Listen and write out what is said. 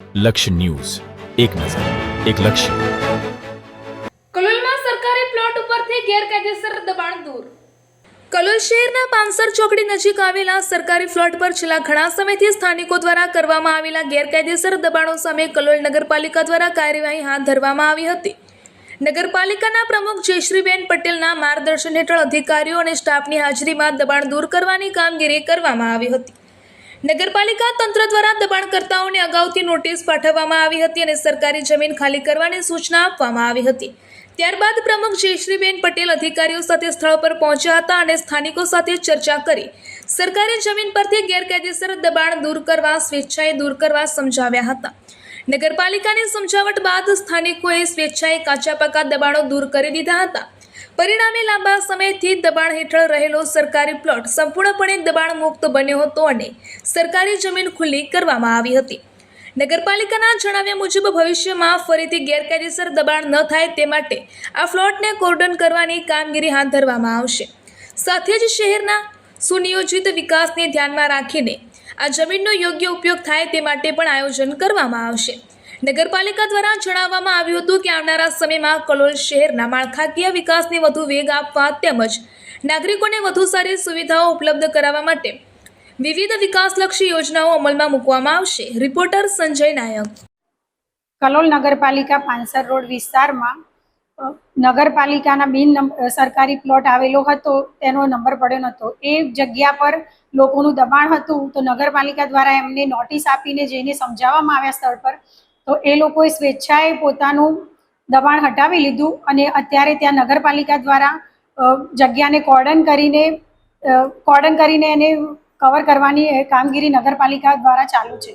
લક્ષ્ય ન્યૂઝ, એક નજર, એક લક્ષ્ય. કલોલમાં સરકારી પ્લોટ ઉપરથી ગેરકાયદેસર દબાણ દૂર. કલોલ શહેરના પાંસર ચોકડી નજીક આવેલા સરકારી પ્લોટ પર છેલ્લા ઘણા સમયથી સ્થાનિકો દ્વારા કરવામાં આવેલા ગેરકાયદેસર દબાણો સામે કલોલ નગરપાલિકા દ્વારા કાર્યવાહી હાથ ધરવામાં આવી હતી. નગરપાલિકાના પ્રમુખ જયશ્રીબેન પટેલના માર્ગદર્શન હેઠળ અધિકારીઓ અને સ્ટાફની હાજરીમાં દબાણ દૂર કરવાની કામગીરી કરવામાં આવી હતી. નગરપાલિકા તંત્ર દ્વારા દબાણકર્તાઓને અગાઉથી નોટિસ પાઠવવામાં આવી હતી અને સરકારી જમીન ખાલી કરવાની સૂચના આપવામાં આવી હતી. ત્યારબાદ પ્રમુખ જયશ્રીબેન પટેલ અધિકારીઓ સાથે સ્થળ પર પહોંચ્યા હતા અને સ્થાનિકો સાથે ચર્ચા કરી સરકારી જમીન પરથી ગેરકાયદેસર દબાણ દૂર કરવા, સ્વેચ્છાએ દૂર કરવા સમજાવ્યા હતા. નગરપાલિકાની સમજાવટ બાદ સ્થાનિકોએ સ્વેચ્છાએ કાચા પાકા દબાણો દૂર કરી દીધા હતા. પરિણામે લાંબા સમયથી દબાણ હેઠળ રહેલો સરકારી પ્લોટ સંપૂર્ણપણે દબાણ મુક્ત બન્યો હતો અને સરકારી જમીન ખુલ્લી કરવામાં આવી હતી. નગરપાલિકાના જણાવ્યા મુજબ ભવિષ્યમાં ફરીથી ગેરકાયદેસર દબાણ ન થાય તે માટે આ પ્લોટને કોર્ડન કરવાની કામગીરી હાથ ધરવામાં આવશે. સાથે જ શહેરના સુનિયોજિત વિકાસને ધ્યાનમાં રાખીને આ જમીનનો યોગ્ય ઉપયોગ થાય તે માટે પણ આયોજન કરવામાં આવશે. નગરપાલિકા દ્વારા જણાવવામાં આવ્યું હતું કે આવનારા સમયમાં કલોલ શહેરના માળખાકીય વિકાસને વધુ વેગ આપવા તેમજ નાગરિકોને વધુ સારી સુવિધાઓ ઉપલબ્ધ કરાવવા માટે વિવિધ વિકાસલક્ષી યોજનાઓ અમલમાં મૂકવામાં આવશે. રિપોર્ટર સંજય નાયક. કલોલ નગરપાલિકા પાંસર રોડ વિસ્તારમાં નગરપાલિકાના સરકારી પ્લોટ આવેલો હતો, તેનો નંબર પડ્યો નહોતો. એ જગ્યા પર લોકોનું દબાણ હતું, તો નગરપાલિકા દ્વારા એમને નોટિસ આપીને જઈને સમજાવવામાં આવ્યા સ્થળ પર. તો એ લોકોએ સ્વેચ્છાએ પોતાનું દબાણ હટાવી લીધું અને અત્યારે ત્યાં નગરપાલિકા દ્વારા જગ્યાને કોર્ડન કરીને એને કવર કરવાની કામગીરી નગરપાલિકા દ્વારા ચાલુ છે.